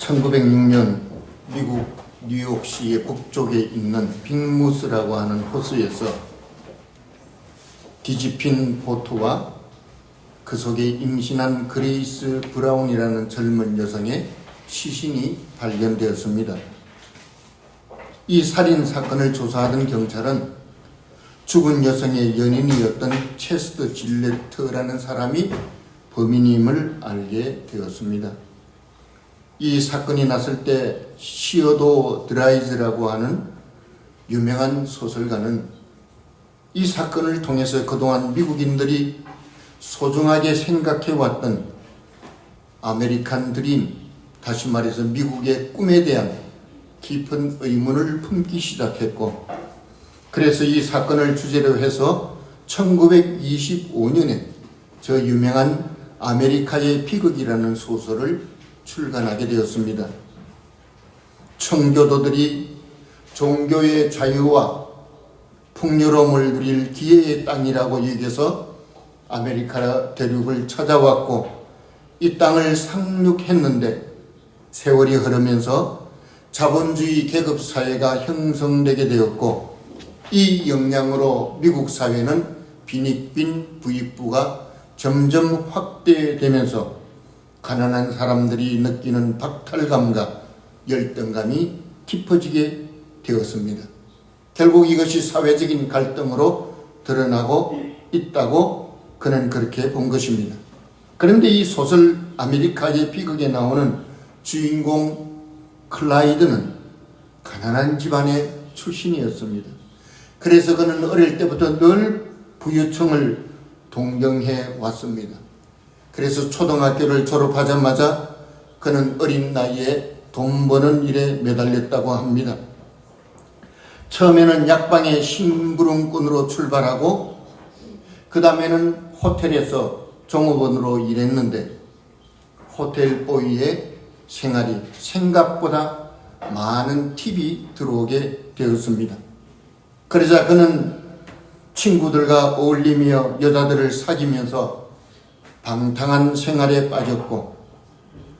1906년 미국 뉴욕시의 북쪽에 있는 빅무스라고 하는 호수에서 뒤집힌 보트와 그 속에 임신한 그레이스 브라운이라는 젊은 여성의 시신이 발견되었습니다. 이 살인 사건을 조사하던 경찰은 죽은 여성의 연인이었던 체스터 질레트라는 사람이 범인임을 알게 되었습니다. 이 사건이 났을 때 시어도 드라이즈라고 하는 유명한 소설가는 이 사건을 통해서 그동안 미국인들이 소중하게 생각해왔던 아메리칸 드림, 다시 말해서 미국의 꿈에 대한 깊은 의문을 품기 시작했고, 그래서 이 사건을 주제로 해서 1925년에 저 유명한 아메리카의 비극이라는 소설을 출간하게 되었습니다. 청교도들이 종교의 자유와 풍요로움을 누릴 기회의 땅이라고 여겨서 아메리카 대륙을 찾아왔고 이 땅을 상륙했는데 세월이 흐르면서 자본주의 계급사회가 형성되게 되었고 이 영향으로 미국 사회는 빈익빈 부익부가 점점 확대되면서 가난한 사람들이 느끼는 박탈감과 열등감이 깊어지게 되었습니다. 결국 이것이 사회적인 갈등으로 드러나고 있다고 그는 그렇게 본 것입니다. 그런데 이 소설 아메리카의 비극에 나오는 주인공 클라이드는 가난한 집안의 출신이었습니다. 그래서 그는 어릴 때부터 늘 부유층을 동경해 왔습니다. 그래서 초등학교를 졸업하자마자 그는 어린 나이에 돈 버는 일에 매달렸다고 합니다. 처음에는 약방의 심부름꾼으로 출발하고 그 다음에는 호텔에서 종업원으로 일했는데 호텔 보이의 생활이 생각보다 많은 팁이 들어오게 되었습니다. 그러자 그는 친구들과 어울리며 여자들을 사귀면서 방탕한 생활에 빠졌고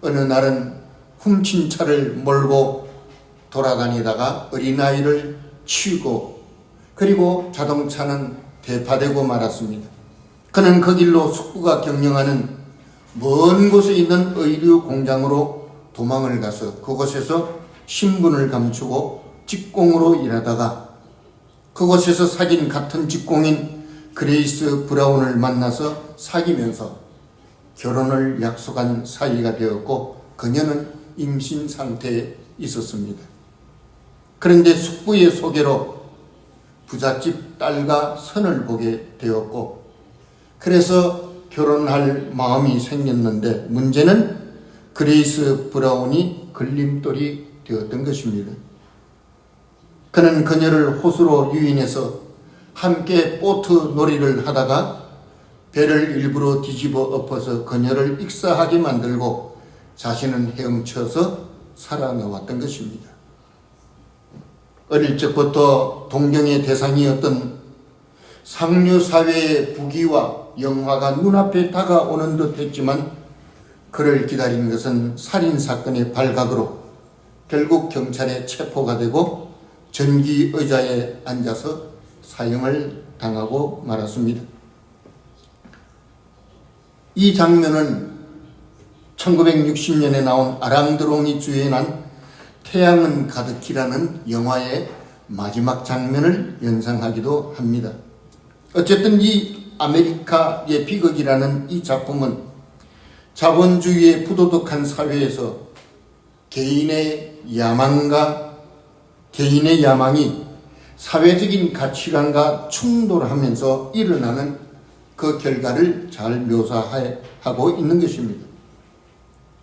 어느 날은 훔친 차를 몰고 돌아다니다가 어린아이를 치우고 그리고 자동차는 대파되고 말았습니다. 그는 그 길로 숙부가 경영하는 먼 곳에 있는 의류 공장으로 도망을 가서 그곳에서 신분을 감추고 직공으로 일하다가 그곳에서 사귄 같은 직공인 그레이스 브라운을 만나서 사귀면서 결혼을 약속한 사이가 되었고 그녀는 임신 상태에 있었습니다. 그런데 숙부의 소개로 부잣집 딸과 선을 보게 되었고 그래서 결혼할 마음이 생겼는데 문제는 그레이스 브라운이 걸림돌이 되었던 것입니다. 그는 그녀를 호수로 유인해서 함께 보트 놀이를 하다가 배를 일부러 뒤집어 엎어서 그녀를 익사하게 만들고 자신은 헤엄쳐서 살아나왔던 것입니다. 어릴 적부터 동경의 대상이었던 상류사회의 부귀와 영화가 눈앞에 다가오는 듯 했지만 그를 기다린 것은 살인사건의 발각으로 결국 경찰에 체포가 되고 전기 의자에 앉아서 사형을 당하고 말았습니다. 이 장면은 1960년에 나온 아랑드롱이 주연한 태양은 가득히라는 영화의 마지막 장면을 연상하기도 합니다. 어쨌든 이 아메리카의 비극이라는 이 작품은 자본주의의 부도덕한 사회에서 개인의 야망이 사회적인 가치관과 충돌하면서 일어나는 그 결과를 잘 묘사하고 있는 것입니다.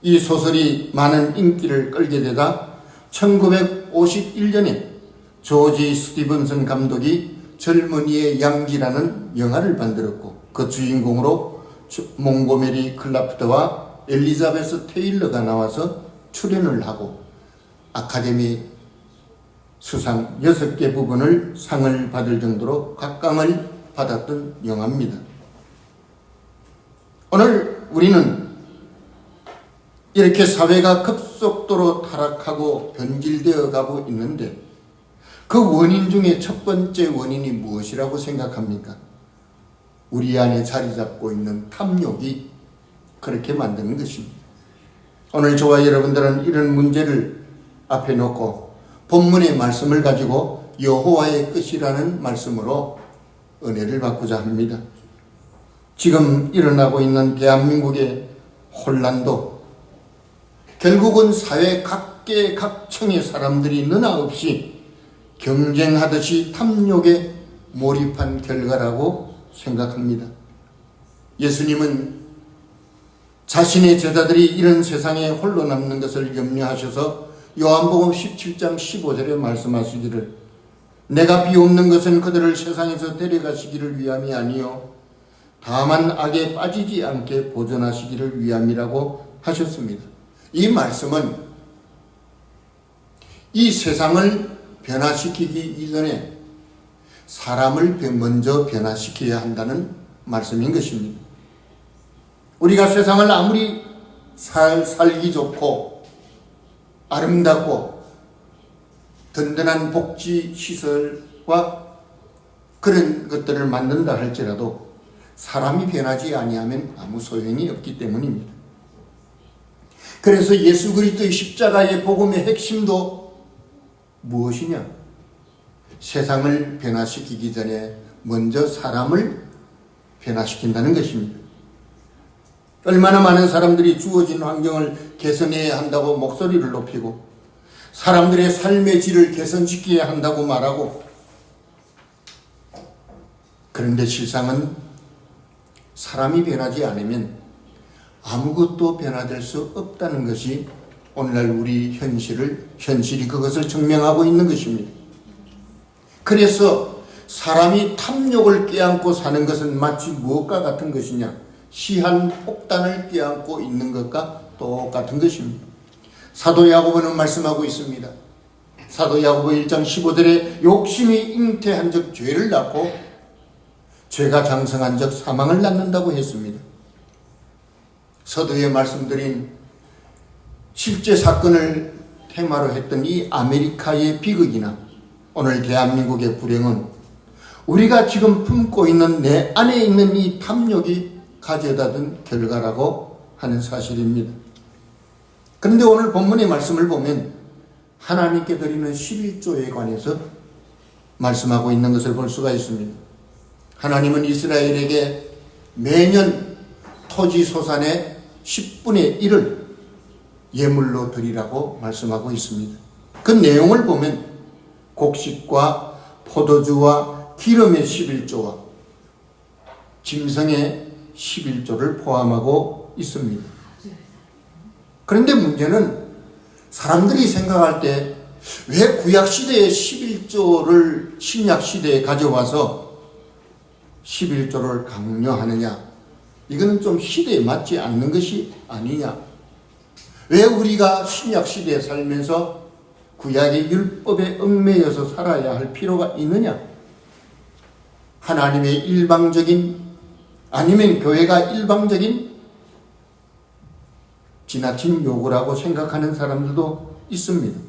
이 소설이 많은 인기를 끌게 되다 1951년에 조지 스티븐슨 감독이 젊은이의 양지라는 영화를 만들었고 그 주인공으로 몽고메리 클라프트와 엘리자베스 테일러가 나와서 출연을 하고 아카데미 수상 6개 부분을 상을 받을 정도로 각광을 받았던 영화입니다. 오늘 우리는 이렇게 사회가 급속도로 속도로 타락하고 변질되어 가고 있는데 그 원인 중에 첫 번째 원인이 무엇이라고 생각합니까? 우리 안에 자리 잡고 있는 탐욕이 그렇게 만드는 것입니다. 오늘 저와 여러분들은 이런 문제를 앞에 놓고 본문의 말씀을 가지고 여호와의 끝이라는 말씀으로 은혜를 받고자 합니다. 지금 일어나고 있는 대한민국의 혼란도 결국은 사회 각계 각층의 사람들이 너나 없이 경쟁하듯이 탐욕에 몰입한 결과라고 생각합니다. 예수님은 자신의 제자들이 이런 세상에 홀로 남는 것을 염려하셔서 요한복음 17장 15절에 말씀하시기를 내가 비옵는 것은 그들을 세상에서 데려가시기를 위함이 아니요 다만 악에 빠지지 않게 보존하시기를 위함이라고 하셨습니다. 이 말씀은 이 세상을 변화시키기 이전에 사람을 먼저 변화시켜야 한다는 말씀인 것입니다. 우리가 세상을 아무리 살기 좋고 아름답고 든든한 복지시설과 그런 것들을 만든다 할지라도 사람이 변하지 아니하면 아무 소용이 없기 때문입니다. 그래서 예수 그리스도의 십자가의 복음의 핵심도 무엇이냐? 세상을 변화시키기 전에 먼저 사람을 변화시킨다는 것입니다. 얼마나 많은 사람들이 주어진 환경을 개선해야 한다고 목소리를 높이고 사람들의 삶의 질을 개선시켜야 한다고 말하고 그런데 실상은 사람이 변하지 않으면 아무것도 변화될 수 없다는 것이 오늘날 우리 현실이 그것을 증명하고 있는 것입니다. 그래서 사람이 탐욕을 껴안고 사는 것은 마치 무엇과 같은 것이냐? 시한폭탄을 껴안고 있는 것과 똑같은 것입니다. 사도 야고보는 말씀하고 있습니다. 사도 야고보 1장 15절에 욕심이 잉태한 적 죄를 낳고 죄가 장성한 적 사망을 낳는다고 했습니다. 서두에 말씀드린 실제 사건을 테마로 했던 이 아메리카의 비극이나 오늘 대한민국의 불행은 우리가 지금 품고 있는 내 안에 있는 이 탐욕이 가져다 둔 결과라고 하는 사실입니다. 그런데 오늘 본문의 말씀을 보면 하나님께 드리는 11조에 관해서 말씀하고 있는 것을 볼 수가 있습니다. 하나님은 이스라엘에게 매년 토지 소산의 10분의 1을 예물로 드리라고 말씀하고 있습니다. 그 내용을 보면 곡식과 포도주와 기름의 11조와 짐승의 11조를 포함하고 있습니다. 그런데 문제는 사람들이 생각할 때 왜 구약시대의 11조를 신약시대에 가져와서 11조를 강요하느냐? 이거는 좀 시대에 맞지 않는 것이 아니냐? 왜 우리가 신약시대에 살면서 구약의 율법에 얽매여서 살아야 할 필요가 있느냐? 하나님의 일방적인 아니면 교회가 일방적인 지나친 요구라고 생각하는 사람들도 있습니다.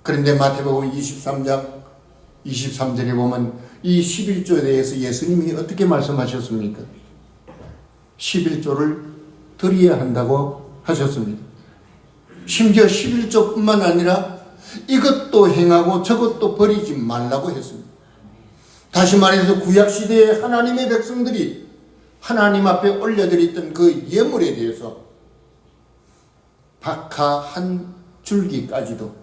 그런데 마태복음 23장 23절에 보면 이 11조에 대해서 예수님이 어떻게 말씀하셨습니까? 11조를 드려야 한다고 하셨습니다. 심지어 11조뿐만 아니라 이것도 행하고 저것도 버리지 말라고 했습니다. 다시 말해서 구약시대의 하나님의 백성들이 하나님 앞에 올려드렸던 그 예물에 대해서 박하 한 줄기까지도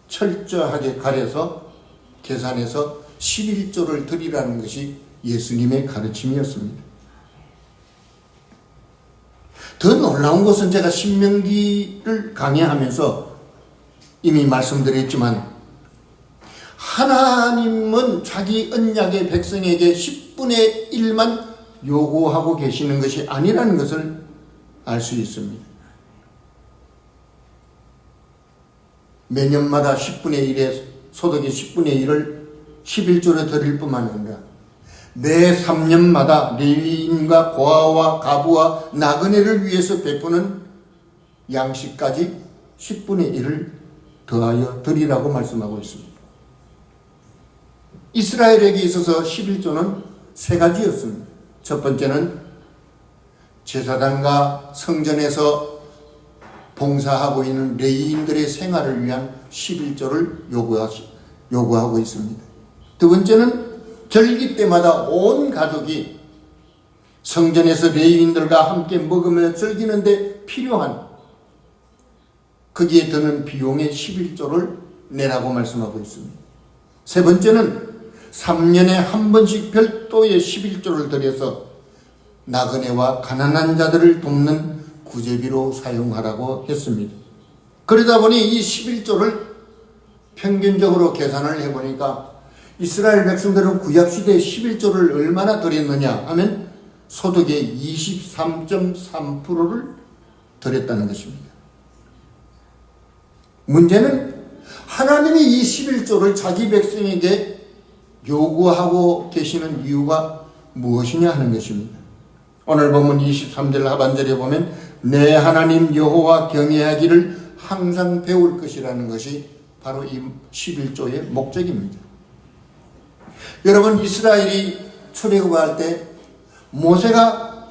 철저하게 가려서 계산해서 11조를 드리라는 것이 예수님의 가르침이었습니다. 더 놀라운 것은 제가 신명기를 강의하면서 이미 말씀드렸지만 하나님은 자기 언약의 백성에게 10분의 1만 요구하고 계시는 것이 아니라는 것을 알 수 있습니다. 매년마다 10분의 1의 소득의 10분의 1을 11조로 드릴 뿐만 아니라 매 3년마다 레위인과 고아와 가부와 나그네를 위해서 베푸는 양식까지 10분의 1을 더하여 드리라고 말씀하고 있습니다. 이스라엘에게 있어서 11조는 세 가지였습니다. 첫 번째는 제사장과 성전에서 봉사하고 있는 레위인들의 생활을 위한 11조를 요구하고 있습니다. 두 번째는 절기 때마다 온 가족이 성전에서 레위인들과 함께 먹으며 즐기는데 필요한 거기에 드는 비용의 11조를 내라고 말씀하고 있습니다. 세 번째는 3년에 한 번씩 별도의 11조를 들여서 나그네와 가난한 자들을 돕는 구제비로 사용하라고 했습니다. 그러다 보니 이 11조를 평균적으로 계산을 해보니까 이스라엘 백성들은 구약시대에 11조를 얼마나 드렸느냐 하면 소득의 23.3%를 드렸다는 것입니다. 문제는 하나님이 이 11조를 자기 백성에게 요구하고 계시는 이유가 무엇이냐 하는 것입니다. 오늘 본문 23절 하반절에 보면 내 하나님 여호와 경외하기를 항상 배울 것이라는 것이 바로 이 11조의 목적입니다. 여러분, 이스라엘이 출애굽할 때 모세가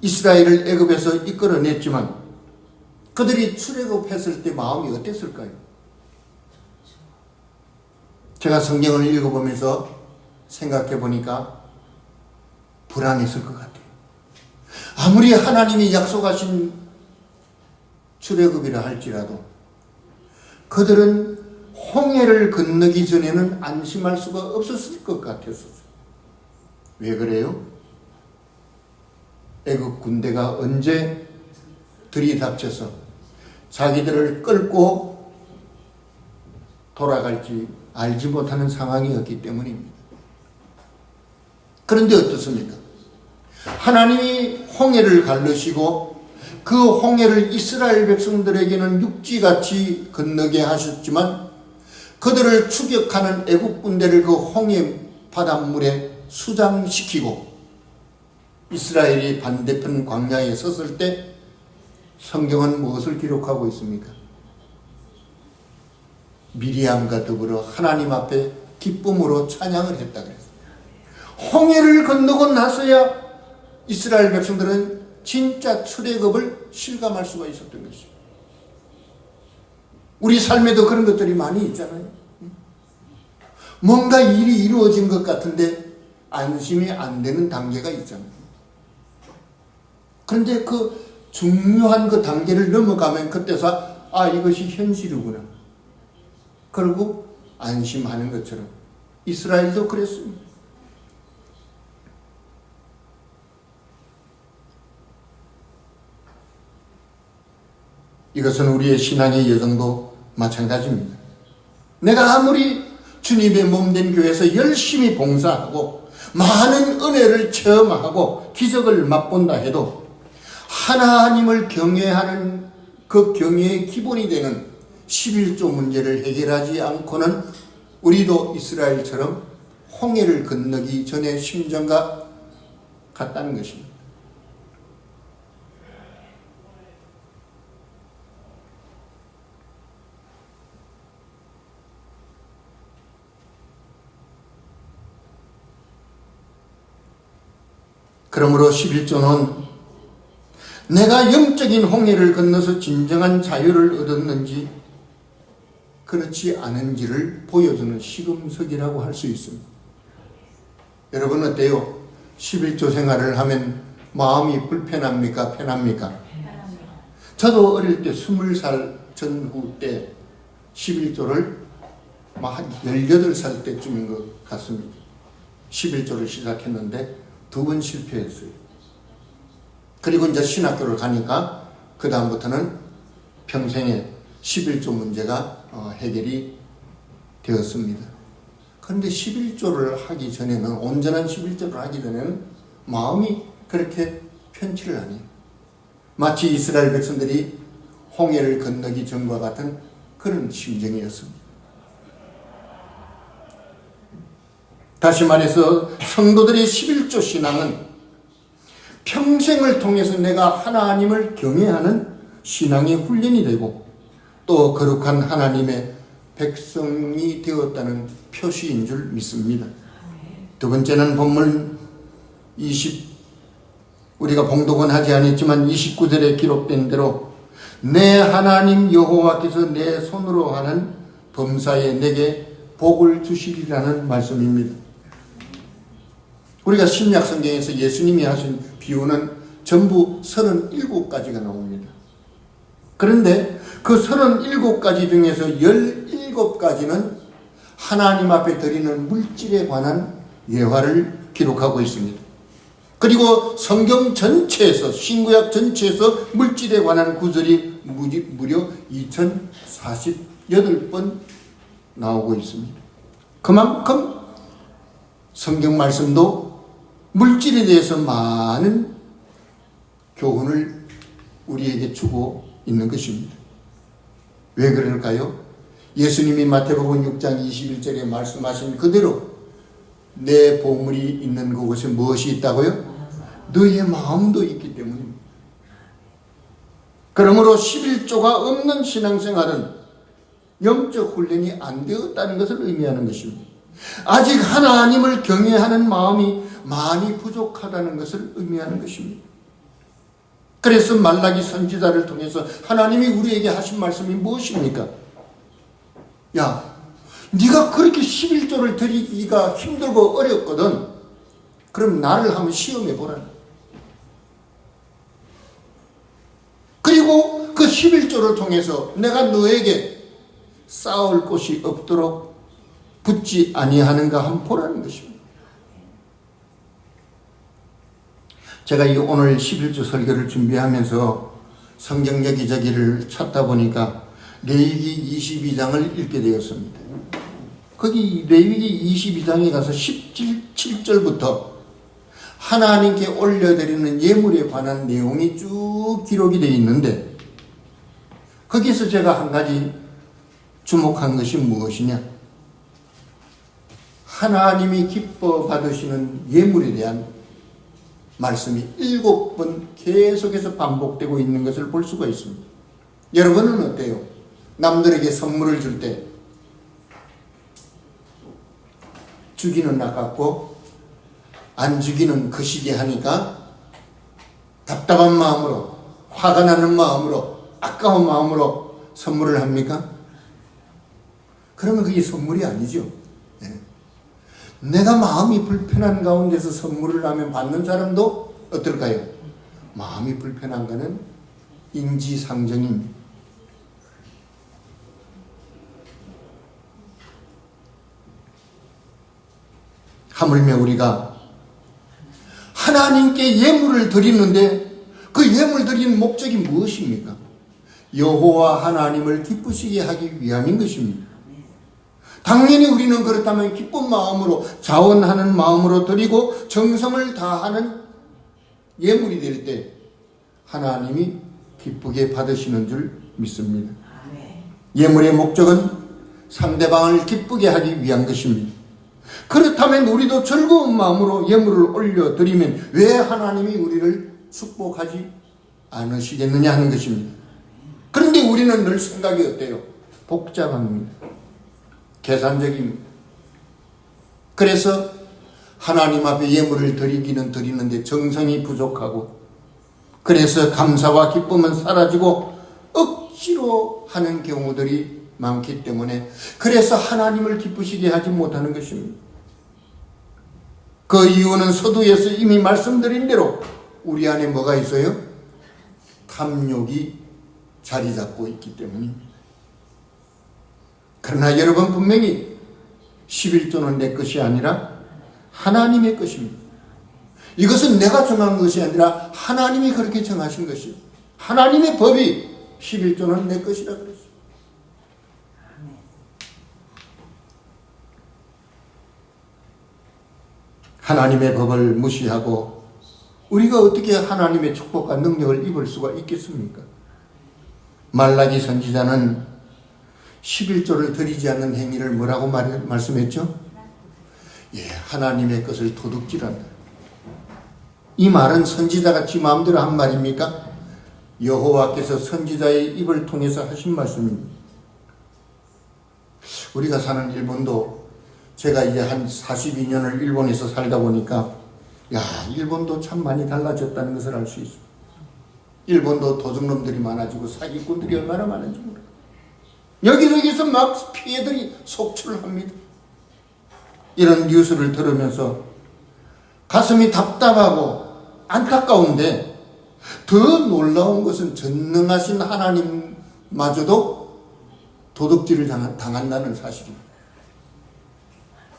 이스라엘을 애굽에서 이끌어냈지만 그들이 출애굽했을 때 마음이 어땠을까요? 제가 성경을 읽어보면서 생각해 보니까 불안했을 것 같아요. 아무리 하나님이 약속하신 출애굽이라 할지라도 그들은 홍해를 건너기 전에는 안심할 수가 없었을 것 같았었어요. 왜 그래요? 애굽 군대가 언제 들이닥쳐서 자기들을 끌고 돌아갈지 알지 못하는 상황이었기 때문입니다. 그런데 어떻습니까? 하나님이 홍해를 갈르시고 그 홍해를 이스라엘 백성들에게는 육지같이 건너게 하셨지만 그들을 추격하는 애국 군대를 그 홍해 바닷물에 수장시키고 이스라엘이 반대편 광야에 섰을 때 성경은 무엇을 기록하고 있습니까? 미리암과 더불어 하나님 앞에 기쁨으로 찬양을 했다 그랬어요. 홍해를 건너고 나서야 이스라엘 백성들은 진짜 출애굽을 실감할 수가 있었던 것입니다. 우리 삶에도 그런 것들이 많이 있잖아요. 뭔가 일이 이루어진 것 같은데 안심이 안 되는 단계가 있잖아요. 그런데 그 중요한 그 단계를 넘어가면 그때서 이것이 현실이구나. 그리고 안심하는 것처럼 이스라엘도 그랬습니다. 이것은 우리의 신앙의 여정도 마찬가지입니다. 내가 아무리 주님의 몸된 교회에서 열심히 봉사하고 많은 은혜를 체험하고 기적을 맛본다 해도 하나님을 경외하는 그 경외의 기본이 되는 11조 문제를 해결하지 않고는 우리도 이스라엘처럼 홍해를 건너기 전의 심정과 같다는 것입니다. 그러므로 11조는 내가 영적인 홍해를 건너서 진정한 자유를 얻었는지 그렇지 않은지를 보여주는 시금석이라고 할 수 있습니다. 여러분 어때요? 11조 생활을 하면 마음이 불편합니까? 편합니까? 저도 어릴 때 20살 전후 때 11조를 한 18살 때쯤인 것 같습니다. 11조를 시작했는데 2번 실패했어요. 그리고 이제 신학교를 가니까 그 다음부터는 평생에 11조 문제가 해결이 되었습니다. 그런데 11조를 하기 전에는, 온전한 11조를 하기 전에는 마음이 그렇게 편치를 않아요. 마치 이스라엘 백성들이 홍해를 건너기 전과 같은 그런 심정이었습니다. 다시 말해서 성도들의 11조 신앙은 평생을 통해서 내가 하나님을 경외하는 신앙의 훈련이 되고 또 거룩한 하나님의 백성이 되었다는 표시인 줄 믿습니다. 두 번째는 본문 우리가 봉독은 하지 않았지만 29절에 기록된 대로 내 하나님 여호와께서 내 손으로 하는 범사에 내게 복을 주시리라는 말씀입니다. 우리가 신약 성경에서 예수님이 하신 비유는 전부 37가지가 나옵니다. 그런데 그 37가지 중에서 17가지는 하나님 앞에 드리는 물질에 관한 예화를 기록하고 있습니다. 그리고 성경 전체에서, 신구약 전체에서 물질에 관한 구절이 무려 2048번 나오고 있습니다. 그만큼 성경 말씀도 물질에 대해서 많은 교훈을 우리에게 주고 있는 것입니다. 왜 그럴까요? 예수님이 마태복음 6장 21절에 말씀하신 그대로 내 보물이 있는 그곳에 무엇이 있다고요? 너의 마음도 있기 때문입니다. 그러므로 11조가 없는 신앙생활은 영적 훈련이 안 되었다는 것을 의미하는 것입니다. 아직 하나님을 경외하는 마음이 많이 부족하다는 것을 의미하는 것입니다. 그래서 말라기 선지자를 통해서 하나님이 우리에게 하신 말씀이 무엇입니까? 야, 네가 그렇게 11조를 드리기가 힘들고 어렵거든. 그럼 나를 한번 시험해 보라. 그리고 그 11조를 통해서 내가 너에게 쌓을 곳이 없도록 붙지 아니하는가 한번 보라는 것입니다. 제가 이 오늘 11조 설교를 준비하면서 성경 여기저기를 찾다 보니까 레위기 22장을 읽게 되었습니다. 거기 레위기 22장에 가서 17절부터 하나님께 올려드리는 예물에 관한 내용이 쭉 기록이 되어 있는데 거기서 제가 한 가지 주목한 것이 무엇이냐? 하나님이 기뻐 받으시는 예물에 대한 말씀이 7번 계속해서 반복되고 있는 것을 볼 수가 있습니다. 여러분은 어때요? 남들에게 선물을 줄 때 주기는 아깝고 안 주기는 거시기 하니까 답답한 마음으로, 화가 나는 마음으로, 아까운 마음으로 선물을 합니까? 그러면 그게 선물이 아니죠. 네. 내가 마음이 불편한 가운데서 선물을 하면 받는 사람도 어떨까요? 마음이 불편한 것은 인지상정입니다. 하물며 우리가 하나님께 예물을 드리는데 그 예물 드리는 목적이 무엇입니까? 여호와 하나님을 기쁘시게 하기 위함인 것입니다. 당연히 우리는 그렇다면 기쁜 마음으로, 자원하는 마음으로 드리고 정성을 다하는 예물이 될 때 하나님이 기쁘게 받으시는 줄 믿습니다. 예물의 목적은 상대방을 기쁘게 하기 위한 것입니다. 그렇다면 우리도 즐거운 마음으로 예물을 올려드리면 왜 하나님이 우리를 축복하지 않으시겠느냐 하는 것입니다. 그런데 우리는 늘 생각이 어때요? 복잡합니다. 계산적입니다. 그래서 하나님 앞에 예물을 드리기는 드리는데 정성이 부족하고, 그래서 감사와 기쁨은 사라지고 억지로 하는 경우들이 많기 때문에, 그래서 하나님을 기쁘시게 하지 못하는 것입니다. 그 이유는 서두에서 이미 말씀드린 대로 우리 안에 뭐가 있어요? 탐욕이 자리 잡고 있기 때문입니다. 그러나 여러분, 분명히 11조는 내 것이 아니라 하나님의 것입니다. 이것은 내가 정한 것이 아니라 하나님이 그렇게 정하신 것이에요. 하나님의 법이 11조는 내 것이라 그랬어요. 하나님의 법을 무시하고 우리가 어떻게 하나님의 축복과 능력을 입을 수가 있겠습니까? 말라기 선지자는 11조를 드리지 않는 행위를 뭐라고 말씀했죠? 예, 하나님의 것을 도둑질한다. 이 말은 선지자가 지 마음대로 한 말입니까? 여호와께서 선지자의 입을 통해서 하신 말씀입니다. 우리가 사는 일본도 제가 이제 한 42년을 일본에서 살다 보니까 일본도 참 많이 달라졌다는 것을 알 수 있습니다. 일본도 도둑놈들이 많아지고 사기꾼들이 얼마나 많은지 모르겠어요. 여기저기서 막 피해들이 속출합니다. 이런 뉴스를 들으면서 가슴이 답답하고 안타까운데, 더 놀라운 것은 전능하신 하나님마저도 도둑질을 당한다는 사실입니다.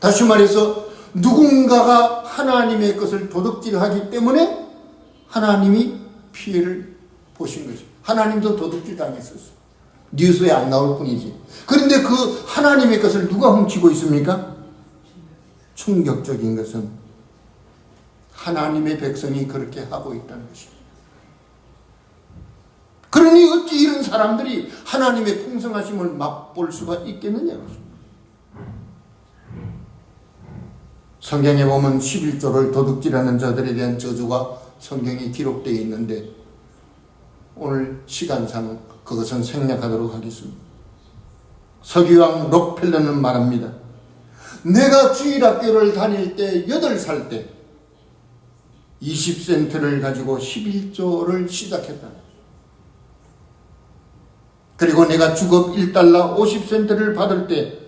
다시 말해서 누군가가 하나님의 것을 도둑질하기 때문에 하나님이 피해를 보신 거죠. 하나님도 도둑질 당했었어요. 뉴스에 안 나올 뿐이지. 그런데 그 하나님의 것을 누가 훔치고 있습니까? 충격적인 것은 하나님의 백성이 그렇게 하고 있다는 것입니다. 그러니 어찌 이런 사람들이 하나님의 풍성하심을 맛볼 수가 있겠느냐고. 성경에 보면 11조를 도둑질하는 자들에 대한 저주가 성경에 기록되어 있는데, 오늘 시간상 그것은 생략하도록 하겠습니다. 서기왕 록펠러는 말합니다. 내가 주일학교를 다닐 때 8살 때 20센트를 가지고 11조를 시작했다. 그리고 내가 주급 1달러 50센트를 받을 때,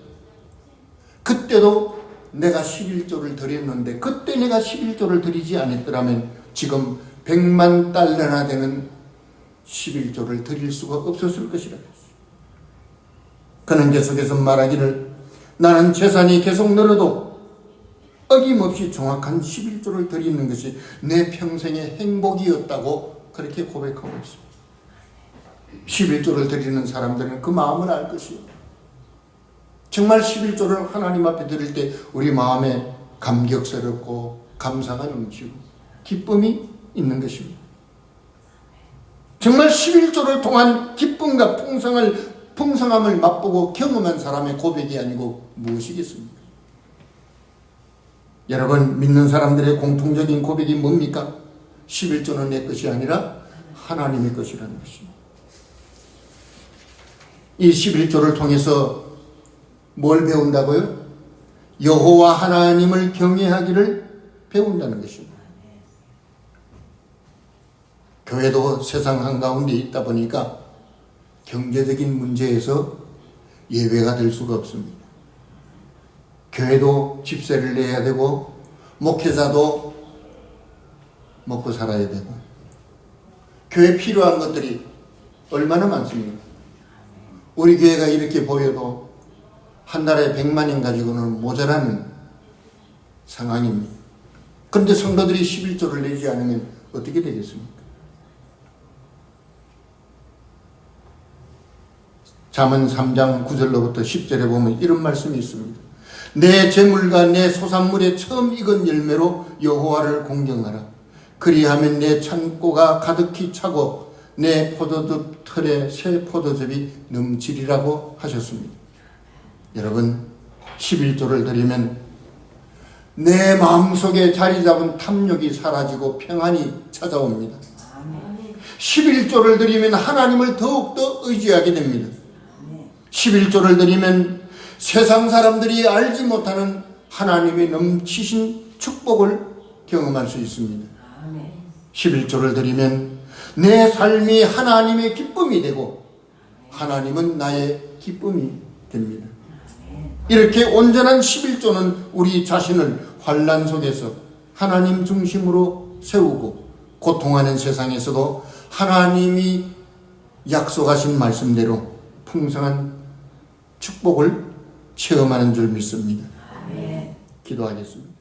그때도 내가 11조를 드렸는데, 그때 내가 11조를 드리지 않았더라면 지금 100만 달러나 되는 11조를 드릴 수가 없었을 것이라 했어요. 그는 계속해서 말하기를, 나는 재산이 계속 늘어도 어김없이 정확한 11조를 드리는 것이 내 평생의 행복이었다고 그렇게 고백하고 있습니다. 11조를 드리는 사람들은 그 마음을 알 것이요. 정말 11조를 하나님 앞에 드릴 때 우리 마음에 감격스럽고 감사가 넘치고 기쁨이 있는 것입니다. 정말 11조를 통한 기쁨과 풍성함을 맛보고 경험한 사람의 고백이 아니고 무엇이겠습니까? 여러분, 믿는 사람들의 공통적인 고백이 뭡니까? 11조는 내 것이 아니라 하나님의 것이라는 것입니다. 이 11조를 통해서 뭘 배운다고요? 여호와 하나님을 경외하기를 배운다는 것입니다. 교회도 세상 한가운데 있다 보니까 경제적인 문제에서 예외가 될 수가 없습니다. 교회도 집세를 내야 되고, 목회자도 먹고 살아야 되고, 교회에 필요한 것들이 얼마나 많습니까? 우리 교회가 이렇게 보여도 한 달에 100만원 가지고는 모자라는 상황입니다. 그런데 성도들이 11조를 내지 않으면 어떻게 되겠습니까? 잠언 3장 9절로부터 10절에 보면 이런 말씀이 있습니다. 내 재물과 내 소산물에 처음 익은 열매로 여호와를 공경하라. 그리하면 내 창고가 가득히 차고 내 포도즙 털에 새 포도즙이 넘치리라고 하셨습니다. 여러분, 11조를 드리면 내 마음속에 자리 잡은 탐욕이 사라지고 평안이 찾아옵니다. 11조를 드리면 하나님을 더욱더 의지하게 됩니다. 11조를 드리면 세상 사람들이 알지 못하는 하나님의 넘치신 축복을 경험할 수 있습니다. 11조를 드리면 내 삶이 하나님의 기쁨이 되고 하나님은 나의 기쁨이 됩니다. 이렇게 온전한 11조는 우리 자신을 환난 속에서 하나님 중심으로 세우고, 고통하는 세상에서도 하나님이 약속하신 말씀대로 풍성한 축복을 체험하는 줄 믿습니다. 기도하겠습니다.